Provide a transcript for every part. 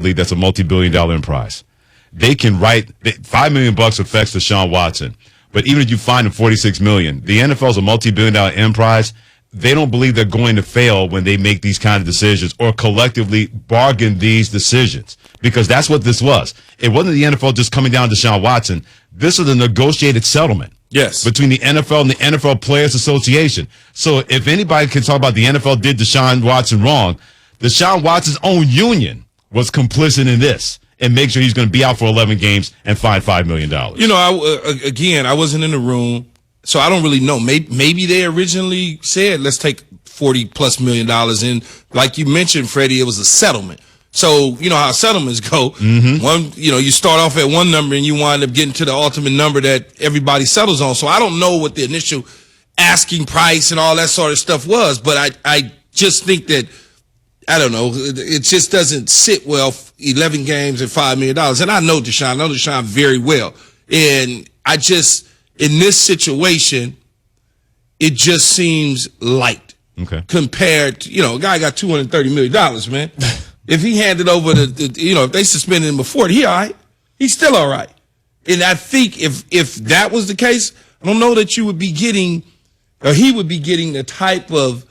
collectively, that's a multi-billion-dollar enterprise. They can write $5 million affects Deshaun Watson, but even if you find him $46 million, the NFL is a multi-billion-dollar enterprise. They don't believe they're going to fail when they make these kind of decisions or collectively bargain these decisions, because that's what this was. It wasn't the NFL just coming down to Deshaun Watson. This is a negotiated settlement. Yes. Between the NFL and the NFL Players Association. So if anybody can talk about the NFL did Deshaun Watson wrong, Deshaun Watson's own union was complicit in this and make sure he's going to be out for 11 games and fined $5 million. You know, I wasn't in the room, so I don't really know. Maybe they originally said, let's take $40+ million in. Like you mentioned, Freddie, it was a settlement. So, you know how settlements go. Mm-hmm. You start off at one number and you wind up getting to the ultimate number that everybody settles on. So I don't know what the initial asking price and all that sort of stuff was, but I just think that, I don't know, it just doesn't sit well, 11 games and $5 million. And I know Deshaun very well. And I just, in this situation, it just seems light. Okay. Compared to, a guy got $230 million, man. If he handed over if they suspended him before, he all right. He's still all right. And I think if that was the case, I don't know that you would be getting, or he would be getting the type of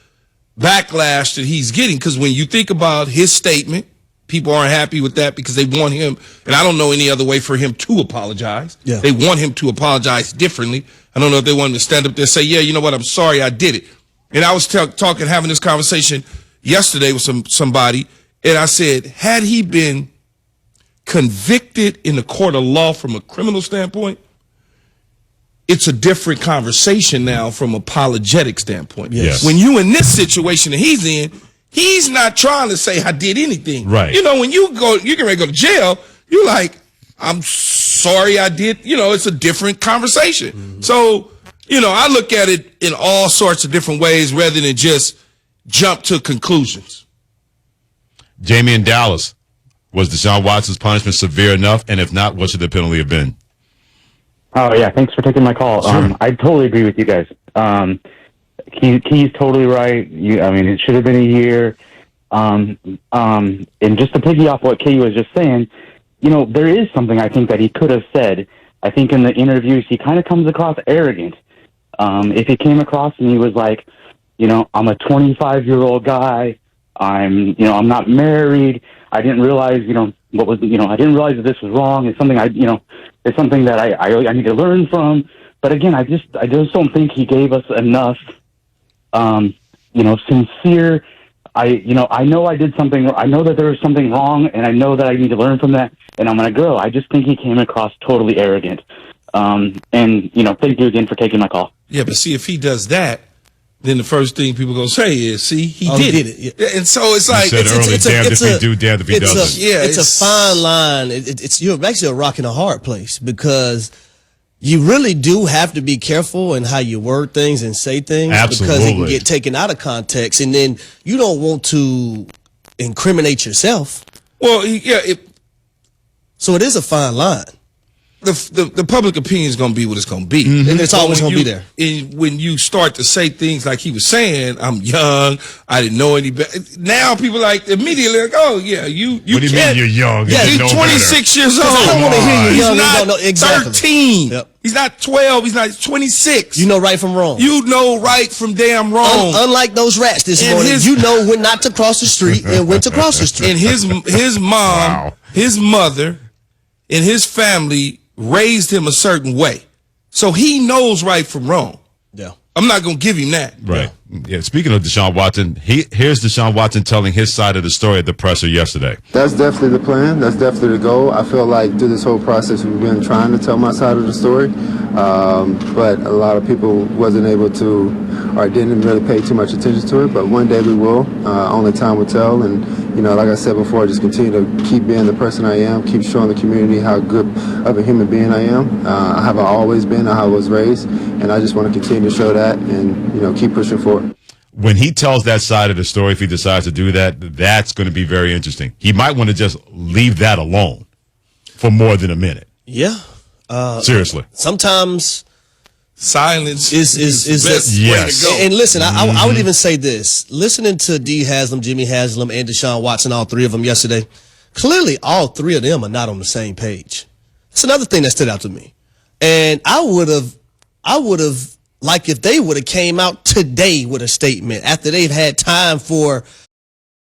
backlash that he's getting. Because when you think about his statement, people aren't happy with that because they want him, and I don't know any other way for him to apologize. Yeah. They want him to apologize differently. I don't know if they want him to stand up there and say, yeah, you know what, I'm sorry, I did it. And I was having this conversation yesterday with somebody, and I said, had he been convicted in the court of law from a criminal standpoint, it's a different conversation now from apologetic standpoint. Yes. When you in this situation that he's in, he's not trying to say I did anything. Right. When you get ready to go to jail, you're like, I'm sorry I did. It's a different conversation. Mm-hmm. So, I look at it in all sorts of different ways rather than just jump to conclusions. Jamie in Dallas, was Deshaun Watson's punishment severe enough? And if not, what should the penalty have been? Oh, yeah. Thanks for taking my call. Sure. I totally agree with you guys. Key's totally right. It should have been a year. And just to piggy off what Key was just saying, there is something I think that he could have said. I think in the interviews, he kind of comes across arrogant. If he came across and he was like, I'm a 25-year-old guy. I'm not married. I didn't realize, I didn't realize that this was wrong. It's something it's something that I need to learn from. But again, I just don't think he gave us enough, sincere. I know I did something. I know that there was something wrong, and I know that I need to learn from that, and I'm going to grow. I just think he came across totally arrogant. Thank you again for taking my call. Yeah, but see, if he does that, then the first thing people going to say is, see, he did it. Yeah. And so it's like, damned if he do, damned if he doesn't. It's a fine line. You're actually a rock and a hard place, because you really do have to be careful in how you word things and say things. Absolutely. Because it can get taken out of context, and then you don't want to incriminate yourself. Well, yeah. So it is a fine line. The public opinion is going to be what it's going to be. Mm-hmm. And it's always going to be there. When you start to say things like he was saying, I'm young, I didn't know any better. Now people immediately oh, yeah, you What do you mean you're young? Yeah, he's 26 years old. I don't want to hear you young. He's not know, exactly. 13. Yep. He's not 12. He's not 26. You know right from wrong. You know right from damn wrong. Unlike those rats this morning, you know when not to cross the street and when to cross the street. And his mom, wow. His mother, and his family raised him a certain way. So he knows right from wrong. Yeah. I'm not going to give him that. Right. Yeah. Speaking of Deshaun Watson, here's Deshaun Watson telling his side of the story at the presser yesterday. That's definitely the plan. That's definitely the goal. I feel like through this whole process, we've been trying to tell my side of the story. But a lot of people wasn't able to, or didn't really pay too much attention to it. But one day we will. Only time will tell. And, like I said before, just continue to keep being the person I am, keep showing the community how good of a human being I am. I have always been, how I was raised. And I just want to continue to show that and, keep pushing forward. When he tells that side of the story, if he decides to do that, that's going to be very interesting. He might want to just leave that alone for more than a minute. Yeah. Seriously. Sometimes silence is the best way to go. And listen, I would even say this. Listening to D. Haslam, Jimmy Haslam, and Deshaun Watson, all three of them yesterday, clearly all three of them are not on the same page. That's another thing that stood out to me. And I would have, like if they would have came out today with a statement after they've had time for